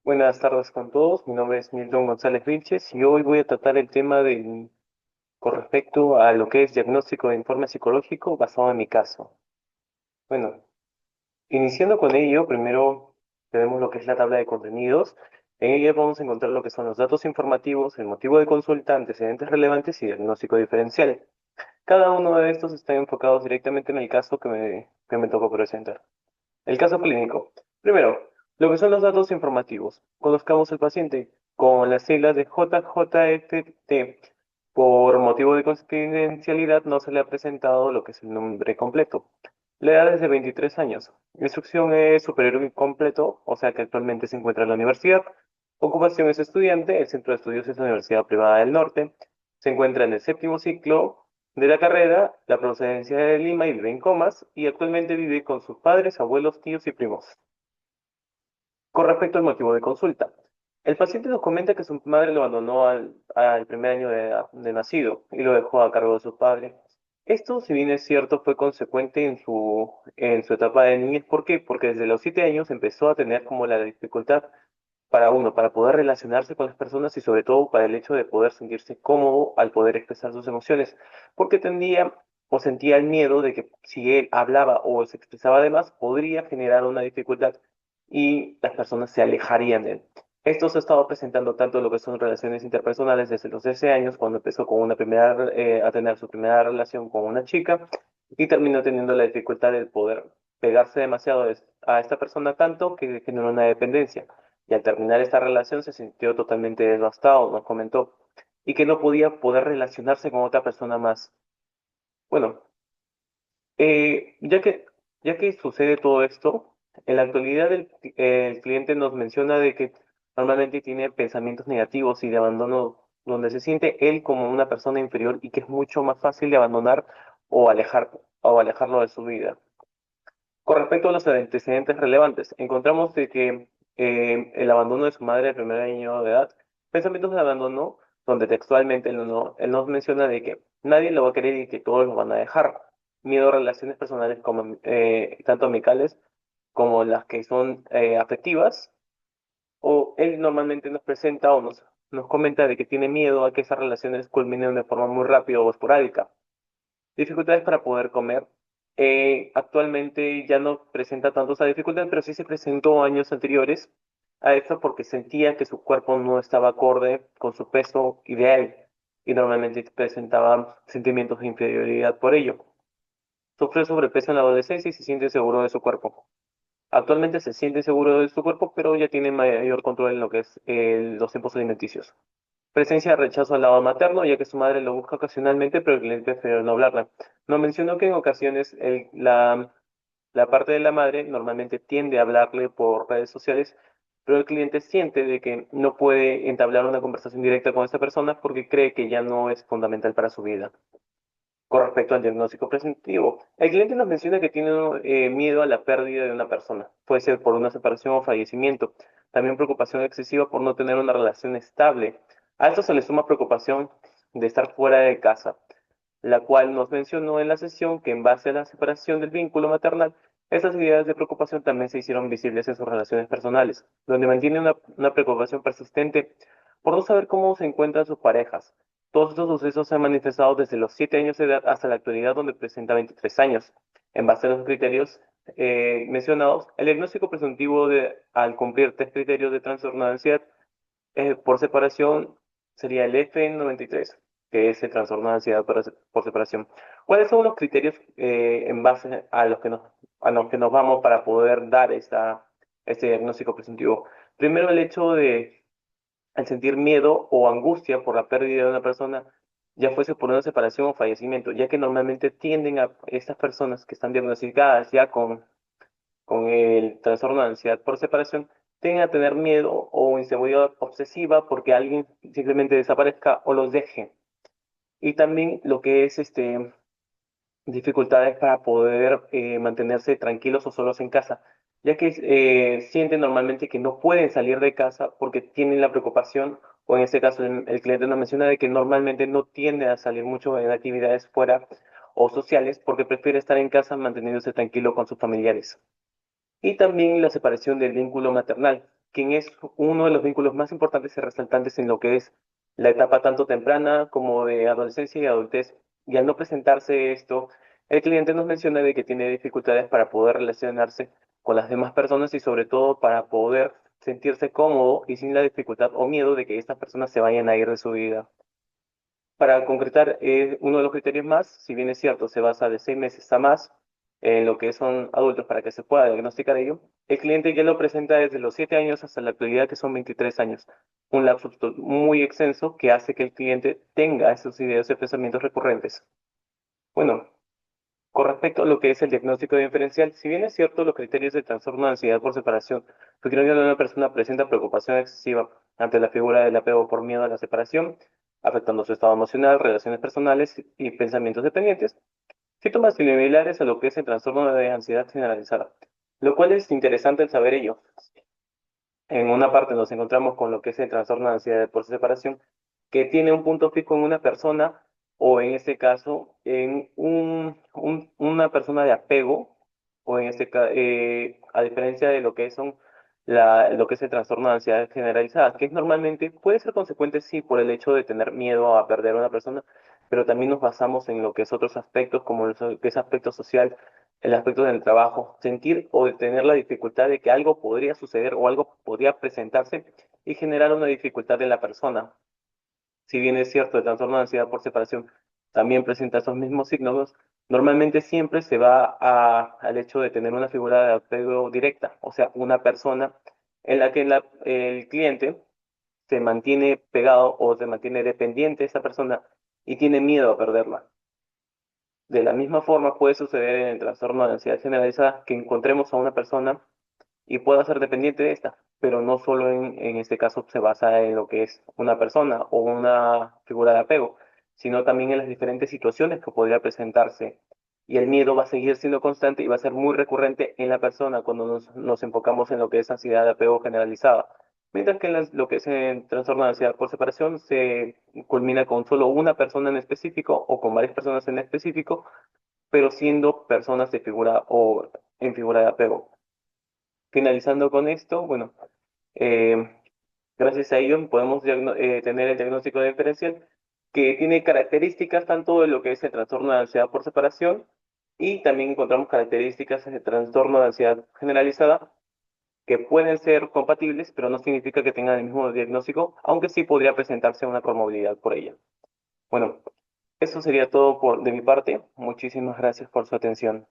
Buenas tardes con todos, mi nombre es Milton González Vilches y hoy voy a tratar el tema con respecto a lo que es diagnóstico de informe psicológico basado en mi caso. Bueno, iniciando con ello, primero tenemos lo que es la tabla de contenidos. En ella vamos a encontrar lo que son los datos informativos, el motivo de consulta, antecedentes relevantes y diagnóstico diferencial. Cada uno de estos está enfocado directamente en el caso que me tocó presentar. El caso clínico. Primero, lo que son los datos informativos. Conozcamos al paciente con las siglas de JJFT. Por motivo de confidencialidad no se le ha presentado lo que es el nombre completo. La edad es de 23 años. La instrucción es superior y completo, o sea que actualmente se encuentra en la universidad. Ocupación es estudiante, el centro de estudios es la Universidad Privada del Norte. Se encuentra en el séptimo ciclo de la carrera, la procedencia de Lima y vive en Comas, y actualmente vive con sus padres, abuelos, tíos y primos. Con respecto al motivo de consulta, el paciente nos comenta que su madre lo abandonó al primer año de nacido y lo dejó a cargo de su padre. Esto, si bien es cierto, fue consecuente en su etapa de niñez. ¿Por qué? Porque desde los 7 años empezó a tener como la dificultad para poder relacionarse con las personas y sobre todo para el hecho de poder sentirse cómodo al poder expresar sus emociones, porque tendía o sentía el miedo de que si él hablaba o se expresaba de más, podría generar una dificultad y las personas se alejarían de él. Esto se ha estado presentando tanto en lo que son relaciones interpersonales desde los 13 años, cuando empezó con a tener su primera relación con una chica y terminó teniendo la dificultad de poder pegarse demasiado a esta persona tanto que generó una dependencia. Y al terminar esta relación se sintió totalmente devastado, nos comentó, y que no podía poder relacionarse con otra persona más. Bueno, eh, ya que, ya que sucede todo esto, en la actualidad el cliente nos menciona de que normalmente tiene pensamientos negativos y de abandono, donde se siente él como una persona inferior y que es mucho más fácil de abandonar o alejarlo de su vida. Con respecto a los antecedentes relevantes, encontramos de que el abandono de su madre al primer año de edad, pensamientos de abandono, donde textualmente él nos menciona de que nadie lo va a querer y que todos lo van a dejar. Miedo a relaciones personales como tanto amicales como las que son afectivas, o él normalmente nos presenta o nos comenta de que tiene miedo a que esas relaciones culminen de forma muy rápida o esporádica. Dificultades para poder comer. Actualmente ya no presenta tanto esa dificultad, pero sí se presentó años anteriores a esto porque sentía que su cuerpo no estaba acorde con su peso ideal y normalmente presentaba sentimientos de inferioridad por ello. Sufrió sobrepeso en la adolescencia y se siente seguro de su cuerpo. Actualmente se siente seguro de su cuerpo, pero ya tiene mayor control en lo que es los tiempos alimenticios. Presencia de rechazo al lado materno, ya que su madre lo busca ocasionalmente, pero el cliente prefiere no hablarla. Nos mencionó que en ocasiones la parte de la madre normalmente tiende a hablarle por redes sociales, pero el cliente siente de que no puede entablar una conversación directa con esta persona porque cree que ya no es fundamental para su vida. Con respecto al diagnóstico prescriptivo, el cliente nos menciona que tiene miedo a la pérdida de una persona. Puede ser por una separación o fallecimiento. También preocupación excesiva por no tener una relación estable. A esto se le suma preocupación de estar fuera de casa, la cual nos mencionó en la sesión que en base a la separación del vínculo maternal, esas ideas de preocupación también se hicieron visibles en sus relaciones personales, donde mantiene una preocupación persistente por no saber cómo se encuentran sus parejas. Todos estos sucesos se han manifestado desde los 7 años de edad hasta la actualidad, donde presenta 23 años. En base a los criterios mencionados, el diagnóstico presuntivo al cumplir tres criterios de trastorno de ansiedad por separación sería el F93, que es el trastorno de ansiedad por separación. ¿Cuáles son los criterios en base a los que nos vamos para poder dar este diagnóstico presuntivo? Primero, el hecho de al sentir miedo o angustia por la pérdida de una persona, ya fuese por una separación o fallecimiento, ya que normalmente tienden a estas personas que están diagnosticadas ya con el trastorno de ansiedad por separación, tienden a tener miedo o inseguridad obsesiva porque alguien simplemente desaparezca o los deje. Y también lo que es dificultades para poder mantenerse tranquilos o solos en casa, ya que sienten normalmente que no pueden salir de casa porque tienen la preocupación, o en este caso el cliente nos menciona de que normalmente no tiende a salir mucho en actividades fuera o sociales porque prefiere estar en casa manteniéndose tranquilo con sus familiares. Y también la separación del vínculo maternal, quien es uno de los vínculos más importantes y resaltantes en lo que es la etapa tanto temprana como de adolescencia y adultez. Y al no presentarse esto, el cliente nos menciona de que tiene dificultades para poder relacionarse con las demás personas y sobre todo para poder sentirse cómodo y sin la dificultad o miedo de que estas personas se vayan a ir de su vida. Para concretar, uno de los criterios más, si bien es cierto, se basa de 6 meses a más en lo que son adultos para que se pueda diagnosticar ello, el cliente ya lo presenta desde los 7 años hasta la actualidad, que son 23 años. Un lapso muy extenso que hace que el cliente tenga esos ideas y pensamientos recurrentes. Bueno, con respecto a lo que es el diagnóstico diferencial, si bien es cierto, los criterios de trastorno de ansiedad por separación sugieren que una persona presenta preocupación excesiva ante la figura del apego por miedo a la separación, afectando su estado emocional, relaciones personales y pensamientos dependientes, síntomas similares a lo que es el trastorno de ansiedad generalizada, lo cual es interesante el saber ello. En una parte nos encontramos con lo que es el trastorno de ansiedad por separación, que tiene un punto fijo en una persona o en este caso en una persona de apego o en a diferencia de lo que son lo que es el trastorno de ansiedad generalizada, que es normalmente puede ser consecuente sí por el hecho de tener miedo a perder a una persona, pero también nos basamos en lo que es otros aspectos como lo que es aspecto social, el aspecto del trabajo, sentir o tener la dificultad de que algo podría suceder o algo podría presentarse y generar una dificultad en la persona. Si bien es cierto, el trastorno de ansiedad por separación también presenta esos mismos signos, normalmente siempre se va al hecho de tener una figura de apego directa, o sea, una persona en la que el cliente se mantiene pegado o se mantiene dependiente de esa persona y tiene miedo a perderla. De la misma forma puede suceder en el trastorno de ansiedad generalizada que encontremos a una persona y pueda ser dependiente de esta, pero no solo en este caso se basa en lo que es una persona o una figura de apego, sino también en las diferentes situaciones que podría presentarse. Y el miedo va a seguir siendo constante y va a ser muy recurrente en la persona cuando nos enfocamos en lo que es ansiedad de apego generalizada. Mientras que en lo que es el trastorno de ansiedad por separación se culmina con solo una persona en específico o con varias personas en específico, pero siendo personas de figura o en figura de apego. Finalizando con esto, bueno, eh, gracias a ello podemos tener el diagnóstico diferencial que tiene características tanto de lo que es el trastorno de ansiedad por separación y también encontramos características del trastorno de ansiedad generalizada que pueden ser compatibles, pero no significa que tengan el mismo diagnóstico, aunque sí podría presentarse una comorbilidad por ella. Bueno, eso sería todo de mi parte. Muchísimas gracias por su atención.